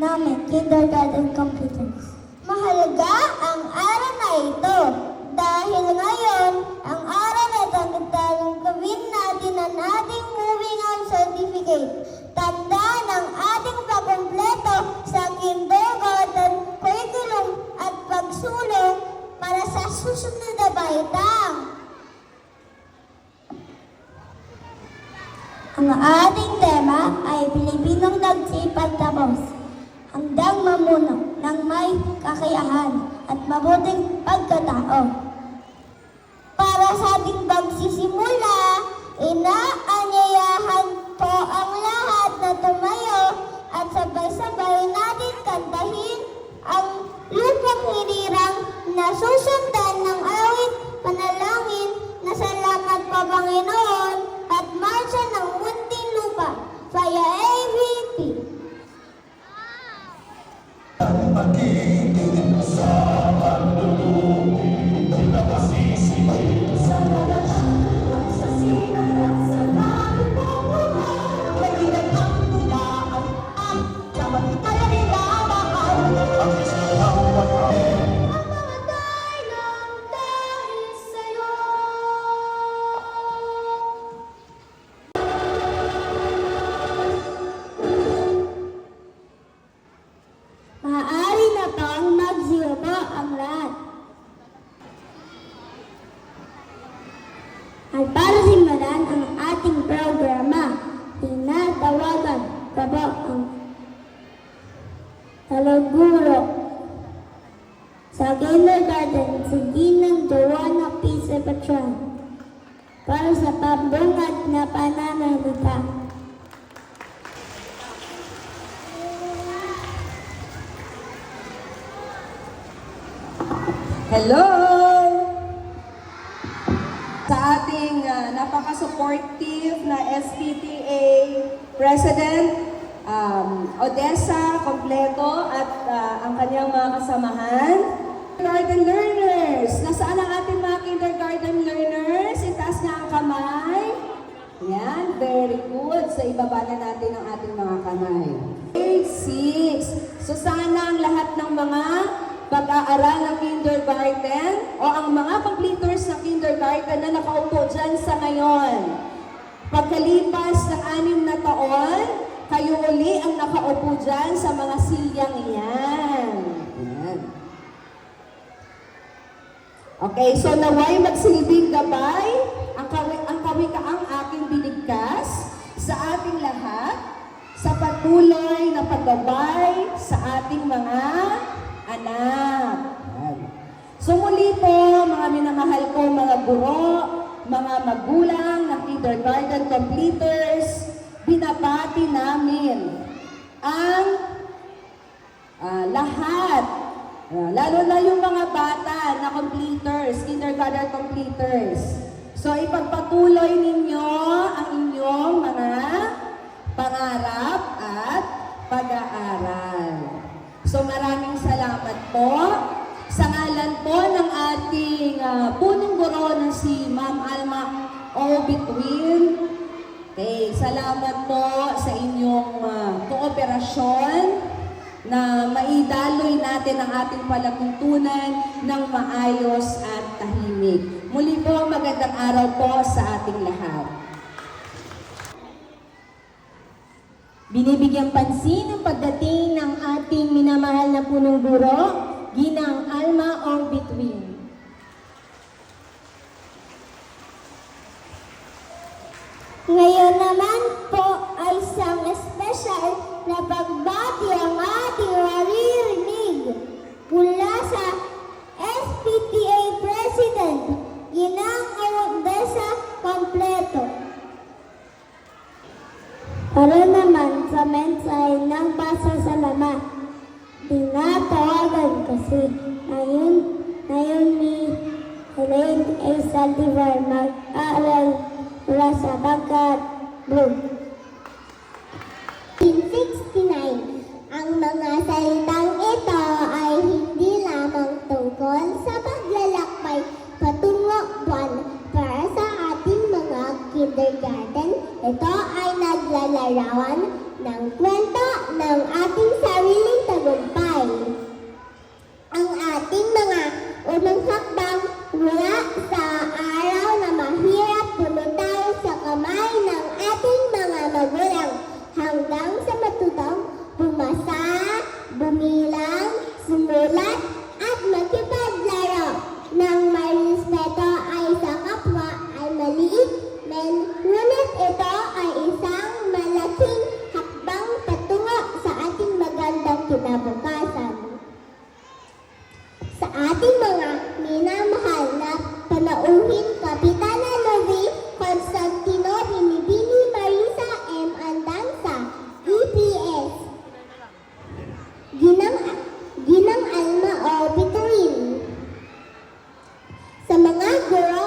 namin kindergarten computers. Mahalaga ang araw na ito dahil ngayon ang araw na ito gawin natin ang ating moving on certificate. Tanda ng ating pagkumpleto sa kindergarten curriculum at pagsulong para sa susunod na baitang. Ang ating tema ay Pilipinong nagsipag tapos, handang mamuno ng may kakayahan at mabuting pagkatao. Para sa ating pagsisimula, inaanyayahan po ang lahat na tumayo at sabay-sabay natin kantahin ang lupang hinirang na susundan ng awit panalangin na salamat pa Panginoon at marcha ng munting lupa via AVP. Maaari na pang magsiupo ang lahat. At para simulan ang ating programa, tinatawagan ko po ang talaguro sa kindergarten si Ginang Joanna P. Sepatron para sa pambungad na pananalita. Hello! Sa ating napaka-supportive na SPTA President, Odessa Completo at ang kanyang mga kasamahan. Kindergarten learners! Nasaan ang ating mga kindergarten learners? Itaas na ang kamay. Yan, very good. Sa ibaba na natin ang ating mga kamay. Grade 6. So sana ang lahat ng mga pag-aaral ng kindergarten o ang mga completers ng kindergarten na nakaupo dyan sa ngayon. Pagkalipas ng 6 na taon, kayo uli ang nakaupo dyan sa mga silyang iyan. Ayan. Okay, so naway magsilbing gabay ang kawikaang aking binigkas sa ating lahat sa patuloy na paggabay sa ating mga anak. So muli po, mga minamahal ko, mga guro, mga magulang ng kindergarten completers, binabati namin ang lahat, lalo na yung mga bata na completers, kindergarten completers. So ipagpatuloy ninyo ang inyong mga pangarap at pag-aaral. So maraming salamat po. Sa ngalan po ng ating punong guro na si Ma'am Alma O. Between. Okay, salamat po sa inyong kooperasyon na maidaloy natin ang ating palatuntunan ng maayos at tahimik. Muli po, magandang araw po sa ating lahat. Binibigyang pansin ang pagdating ng ating minamahal na punong guro, Ginang Alma O. Between. Ngayon naman po ay isang espesyal na pagbati ang ating maririnig mula sa SPTA President, Ginang Odessa Completo. Para naman sa mensahe ng pasasalamat, tinatawagan kasi ngayon ni Elaine A. Saldivar mag-aaral mula sa Bangkat Blue. 1969, ang mga salitang ito ay hindi lamang tungkol sa paglalakbay patungo buwan para sa ating mga kindergarten. Ito ay naglalarawan ng kwento ng ating sariling kinabukasan. Sa ating mga minamahal na panauhin, Kapitana Lovie Constantino Binibini Marisa M. Andansa, EPS. Ginang Alma O. Bituin. Sa mga guro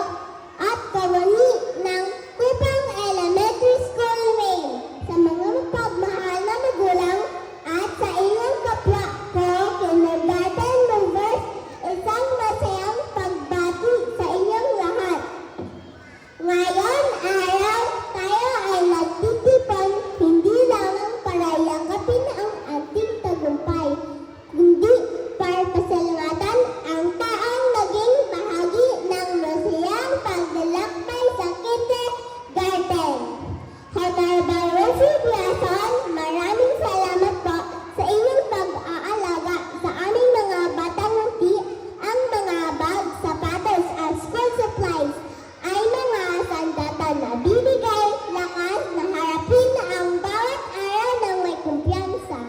at kawani ng Kupang Elementary School Main, sa mga mapagmahal na magulang at sa inyong kapwa ko, kindergarten movers, isang masayang pagbati sa inyong lahat. Ngayon araw, tayo ay nagtitipon hindi lamang para yakapin ang ating tagumpay, kundi para pasalamatan ang taong naging bahagi ng masayang paglalakbay sa kindergarten. Honorable Rosie Biason, maraming salamat po sa inyong pag-aalaga sa aming mga batang ngiti. Ang mga bag, sapatos at school supplies ay mga sandatan na bibigay lakas na harapin ang bawat araw ng may kumpiyansa.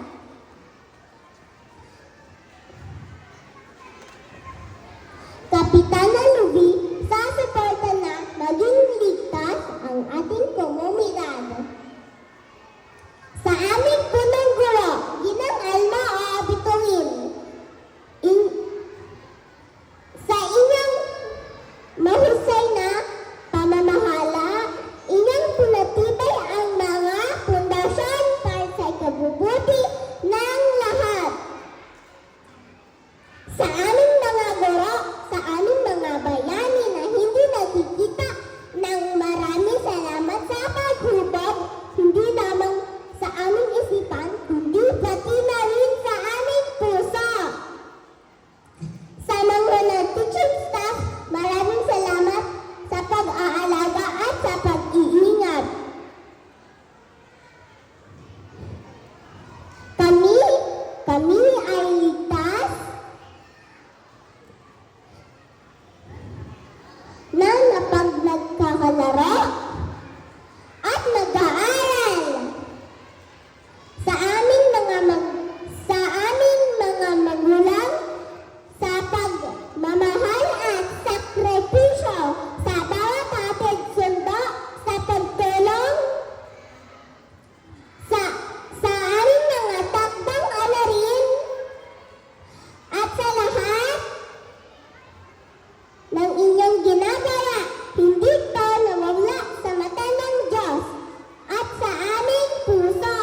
Kapitana Lovie, sa suporta na maging ligtas ang ating komunidad. Sa aming punong guro, Ginang Alma O. Bituin, sa inyong mahusay na pamamahala, inyong pinatibay ang mga pundasyon para sa ikabubuti ng lahat. Sa aming mga guro, sa aming mga bayani na hindi nakikita ng maraming salamat sa paghubog, hindi lamang sa aming isipan, kundi pati na rin sa aming puso. Sa mga teaching staff, maraming salamat sa pag-aalaga at sa pag-iingat. Kami ay ligtas na nagkakalaro at nag-aaral. Sa aming mga magulang, sa pagmamahal at sakripisyo, sa bawat hatid sundo, sa pagtulong, sa aming mga takdang alarin, at sa lahat ng inyong ginagawa, hindi ito nawawala sa mata ng Diyos at sa aming puso.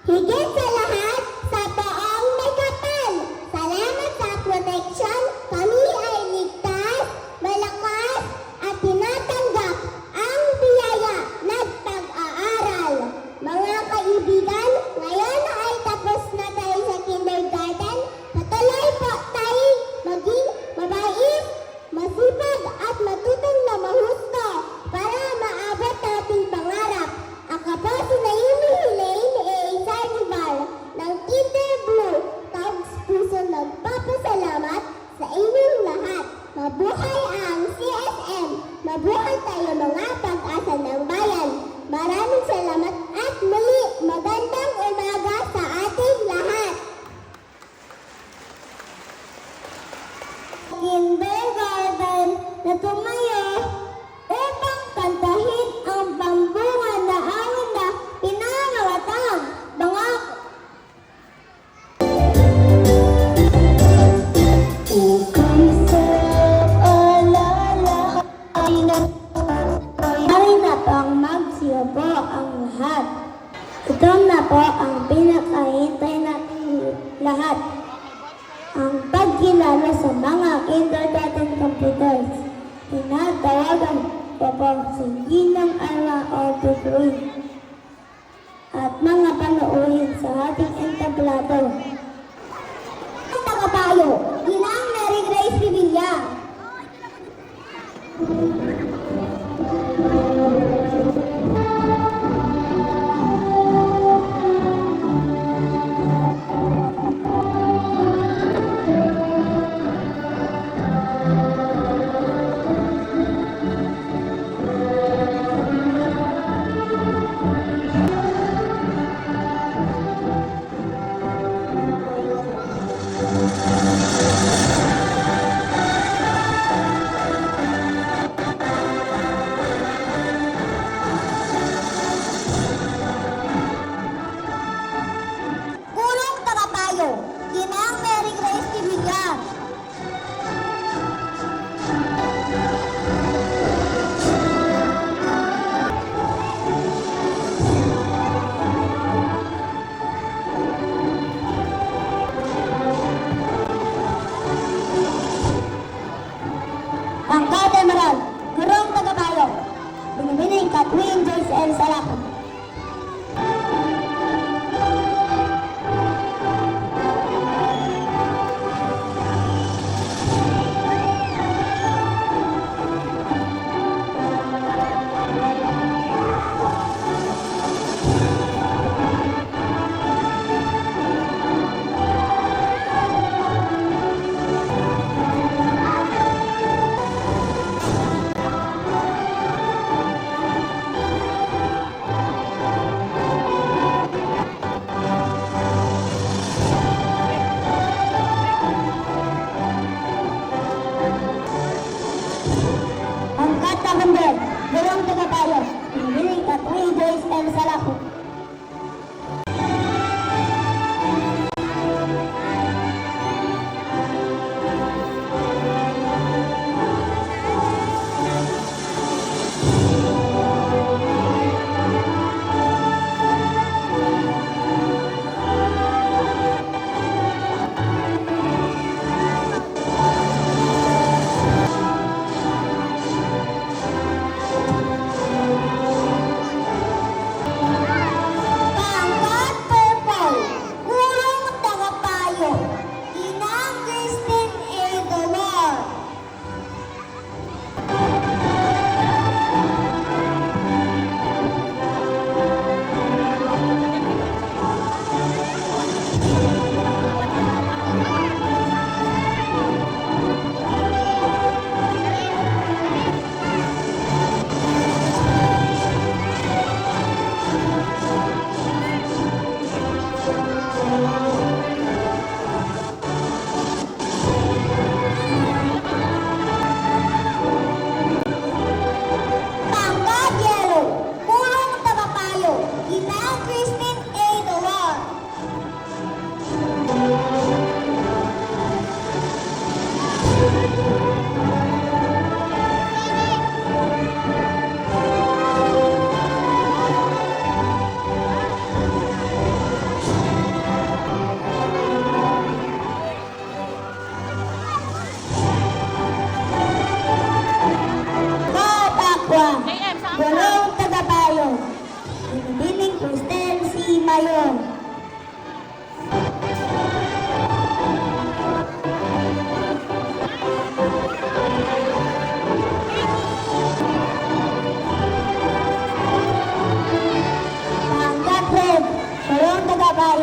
Higit sa lahat, sa poong may kapal, salamat sa protection, kami ay ligtas, malakas, at tinatanggap ang biyaya ng pag-aaral. Mga kaibigan, ngayon ay tapos na tayo sa kindergarten. Patuloy po tayo maging mabait, masipag at matutong na mahusto para maabot nating pangarap. Ako po si Naomi Helene A. Sardival,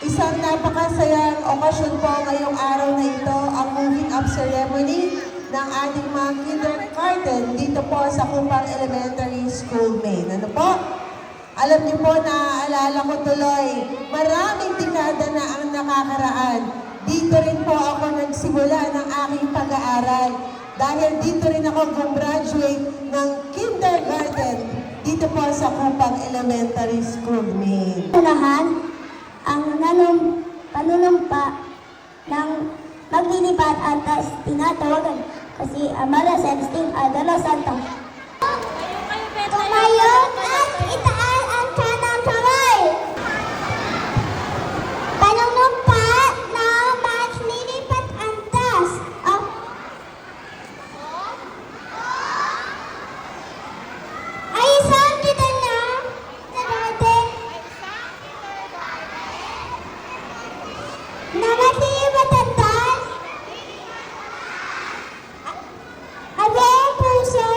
Isang napakasayang okasyon po ngayong araw na ito, ang moving up ceremony ng ating mga kindergarten dito po sa Kupang Elementary School, Maine. Ano po? Alam niyo po, naaalala ko tuloy, maraming dekada na ang nakakaraan. Dito rin po ako nagsimula ng aking pag-aaral. Dahil dito rin ako gumraduate ng kindergarten dito po sa Kupang Elementary School, Maine. Unahan ang panunumpa ng maglilipat at tinatawagan kasi Amara Celestine Adela Santos. Tumayog at itaas ang kanang kamay. Panunumpa ng maglilipat antas. Ay, isang kita na dati na maglilipat antas. Abang puso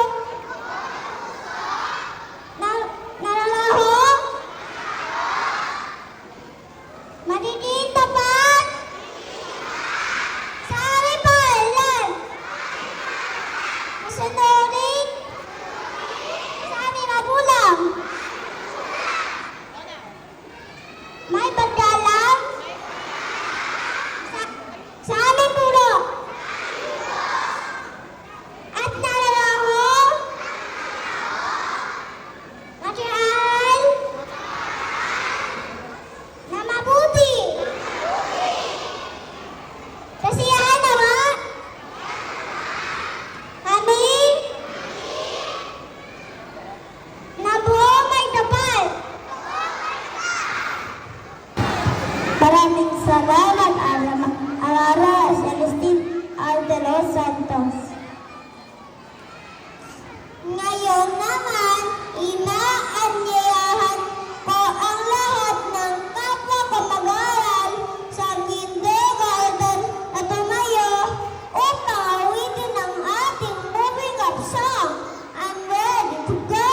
na naralaho. Magiging tapat sa aming pangalan. Masunurin sa aming magulang. May paggalang sa aming puro. At nararaho makial na mabuti. Kasiyahan nawa kami na buo may tapat. Maraming salamat, Amara Celestine Ardelo Santos. Ngayon naman, inaanyayahan ko ang lahat ng kapwa ko mag-aaral sa kindergarten na tumayo upang awitin ang ating moving up song. I'm ready to go!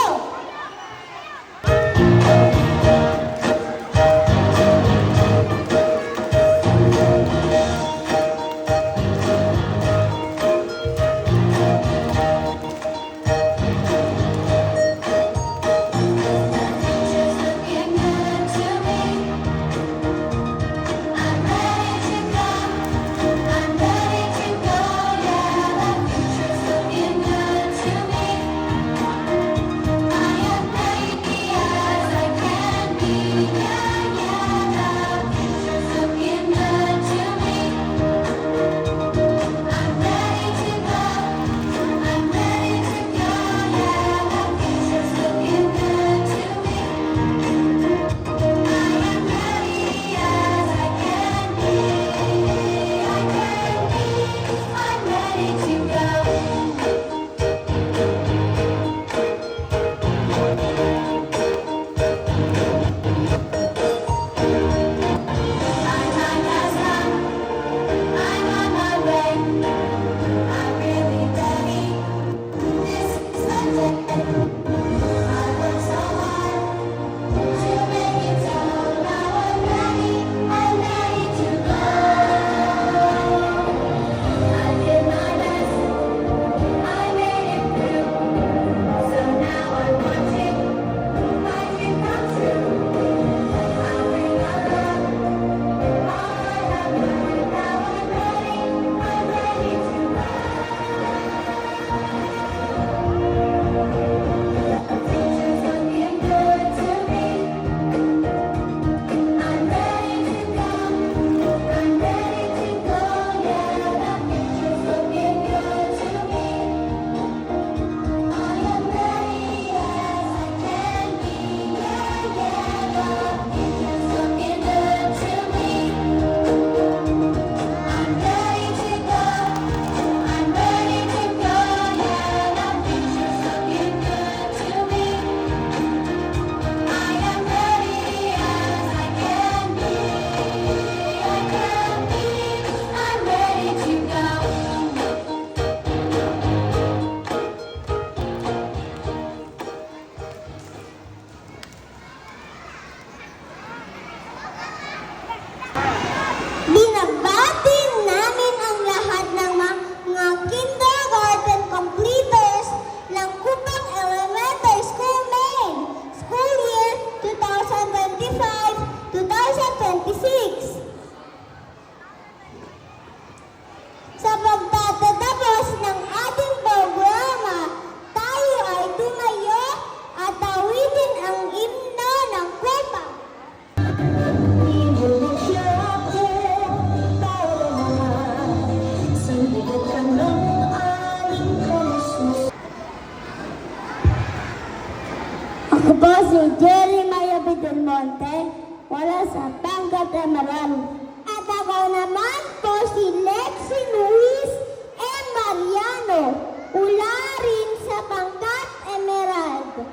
Pangkat Emerald. At ako naman po si Lexi Luis M. Mariano, mula rin sa Pangkat Emerald.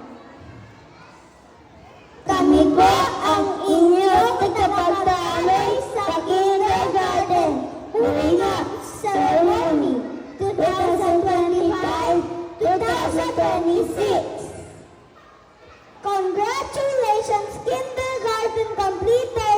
Kami po ang inyong tagapagdamay sa kindergarten moving up ceremony 2025-2026. Congratulations, kindergarten completed!